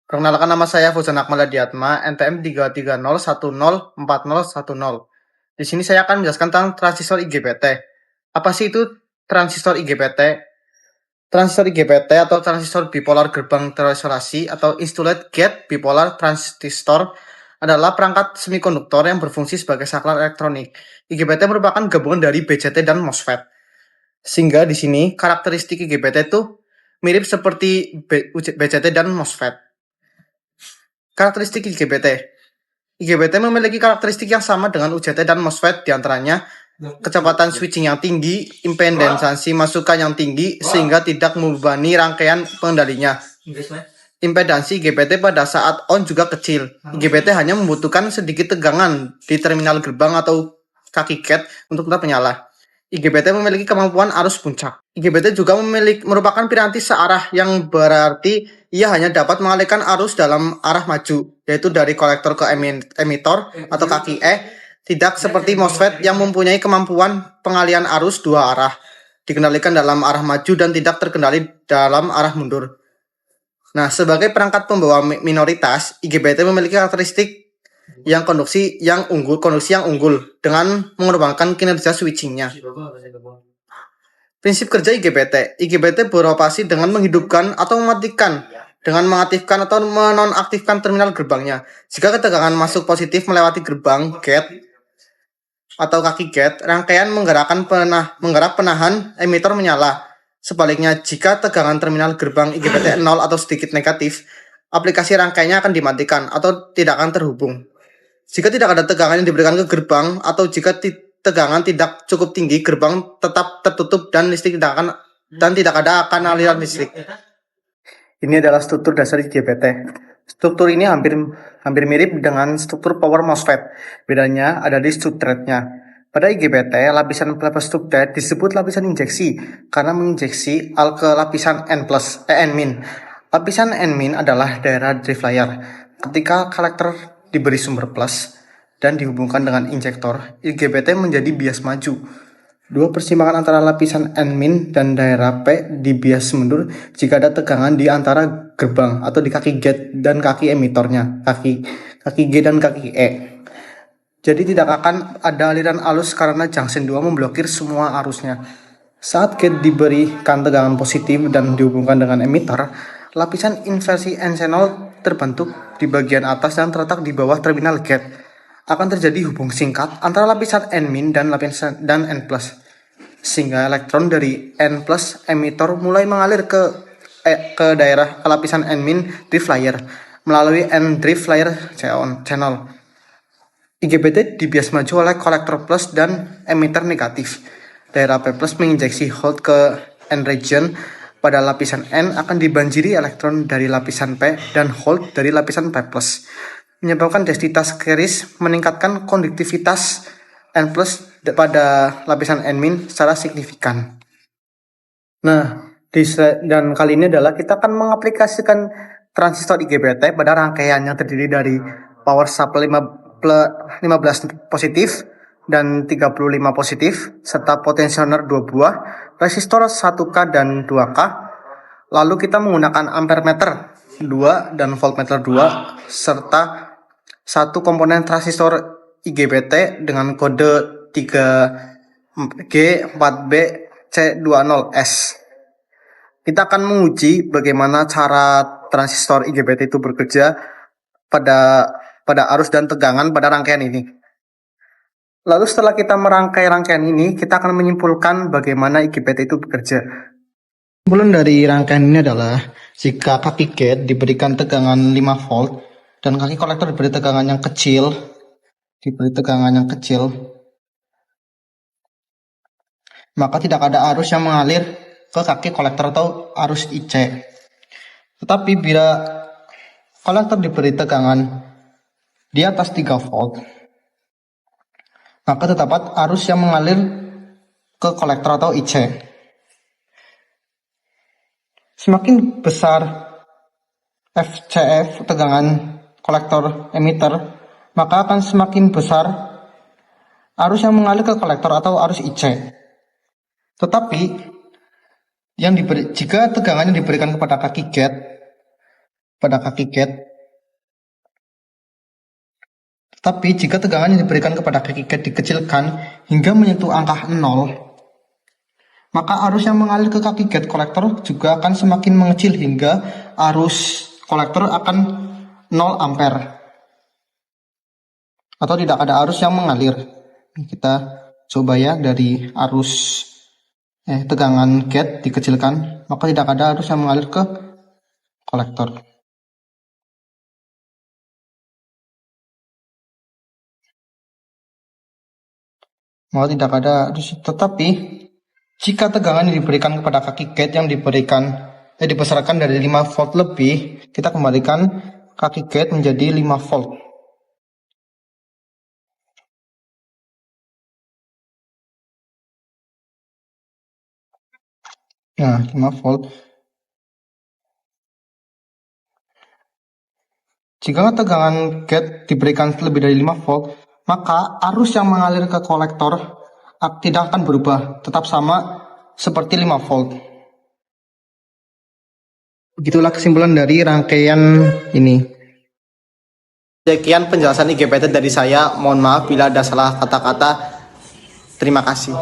Perkenalkan, nama saya Fauzan Akmal Adiatma, NTM 330104010. Di sini saya akan menjelaskan tentang transistor IGBT. Apa sih itu transistor IGBT? Transistor IGBT atau transistor bipolar gerbang terisolasi atau Insulated Gate Bipolar Transistor adalah perangkat semikonduktor yang berfungsi sebagai saklar elektronik. IGBT merupakan gabungan dari BJT dan MOSFET. Sehingga di sini karakteristik IGBT itu mirip seperti BJT dan MOSFET. Karakteristik IGBT. IGBT memiliki karakteristik yang sama dengan UJT dan MOSFET, diantaranya kecepatan switching yang tinggi, impedans masukan yang tinggi, sehingga tidak membebani rangkaian pengendalinya. Impedansi IGBT pada saat on juga kecil. IGBT hanya membutuhkan sedikit tegangan di terminal gerbang atau kaki gate untuk tetap menyala. IGBT memiliki kemampuan arus puncak. IGBT juga merupakan piranti searah yang berarti ia hanya dapat mengalihkan arus dalam arah maju, yaitu dari kolektor ke emitor atau kaki tidak seperti MOSFET yang mempunyai kemampuan pengalihan arus dua arah, dikendalikan dalam arah maju dan tidak terkendali dalam arah mundur. Nah, sebagai perangkat pembawa minoritas, IGBT memiliki karakteristik yang konduksi yang unggul dengan mengembangkan kinerja switchingnya. Prinsip kerja IGBT. IGBT beroperasi dengan menghidupkan atau mematikan, dengan mengaktifkan atau menonaktifkan terminal gerbangnya. Jika ketegangan masuk positif melewati gerbang gate atau kaki gate, rangkaian menggerak penahan emitor menyala. Sebaliknya, jika tegangan terminal gerbang IGBT 0 atau sedikit negatif, aplikasi rangkaiannya akan dimatikan atau tidak akan terhubung. Jika tidak ada tegangan yang diberikan ke gerbang atau jika tegangan tidak cukup tinggi, gerbang tetap tertutup dan listrik tidak ada aliran listrik. Ini adalah struktur dasar IGBT. Struktur ini hampir mirip dengan struktur power MOSFET. Bedanya ada di substrate-nya. Pada IGBT, lapisan substrate disebut lapisan injeksi karena menginjeksi ke lapisan N+, N-. Lapisan N- adalah daerah drive layer. Ketika kolektor diberi sumber plus dan dihubungkan dengan injektor, IGBT menjadi bias maju. Dua persimpangan antara lapisan N- dan daerah P dibias mundur jika ada tegangan di antara gerbang atau di kaki gate dan kaki emitornya, kaki G dan kaki E. Jadi tidak akan ada aliran arus karena junction 2 memblokir semua arusnya. Saat gate diberikan tegangan positif dan dihubungkan dengan emitor, lapisan inversi N-channel terbentuk di bagian atas dan terletak di bawah terminal gate. Akan terjadi hubung singkat antara lapisan N- dan N+, sehingga elektron dari N+ emitor mulai mengalir ke daerah lapisan N- drive layer melalui N drive layer channel. IGBT dibias maju oleh kolektor plus dan emitter negatif. Daerah P+ menginjeksi hold ke N region. Pada lapisan N akan dibanjiri elektron dari lapisan P dan hold dari lapisan P+, menyebabkan densitas keris meningkatkan konduktivitas N+ pada lapisan N- secara signifikan. Nah, dan kali ini adalah kita akan mengaplikasikan transistor IGBT pada rangkaian yang terdiri dari power supply 15 positif dan 35 positif, serta potensioner 2 buah, resistor 1K dan 2K. Lalu kita menggunakan ampere meter 2 dan voltmeter 2, serta satu komponen transistor IGBT dengan kode 3G4B C20S. Kita akan menguji bagaimana cara transistor IGBT itu bekerja pada arus dan tegangan pada rangkaian ini. Lalu setelah kita merangkai rangkaian ini, kita akan menyimpulkan bagaimana IGBT itu bekerja. Kesimpulan dari rangkaian ini adalah jika kaki gate diberikan tegangan 5 volt dan kaki kolektor diberi tegangan yang kecil, maka tidak ada arus yang mengalir ke kaki kolektor atau arus IC. Tetapi bila kolektor diberi tegangan di atas 3 volt, maka terdapat arus yang mengalir ke kolektor atau IC. Semakin besar FCF tegangan kolektor emitter, maka akan semakin besar arus yang mengalir ke kolektor atau arus IC. Tetapi jika tegangan yang diberikan kepada kaki gate pada kaki cat. Tapi jika tegangan yang diberikan kepada kaki cat dikecilkan hingga menyentuh angka 0, maka arus yang mengalir ke kaki cat kolektor juga akan semakin mengecil hingga arus kolektor akan 0 ampere. Atau tidak ada arus yang mengalir. Kita coba ya, dari arus tegangan cat dikecilkan, maka tidak ada arus yang mengalir ke kolektor. Maka tidak ada arus. Tetapi jika tegangan yang diberikan kepada kaki cat yang dibesarkan dari 5 volt lebih, kita kembalikan kaki cat menjadi 5 volt. Nah, 5 volt. Jika tegangan cat diberikan lebih dari 5 volt, maka arus yang mengalir ke kolektor tidak akan berubah, tetap sama seperti 5 volt. Begitulah kesimpulan dari rangkaian ini. Sekian penjelasan IGBT dari saya. Mohon maaf bila ada salah kata-kata. Terima kasih.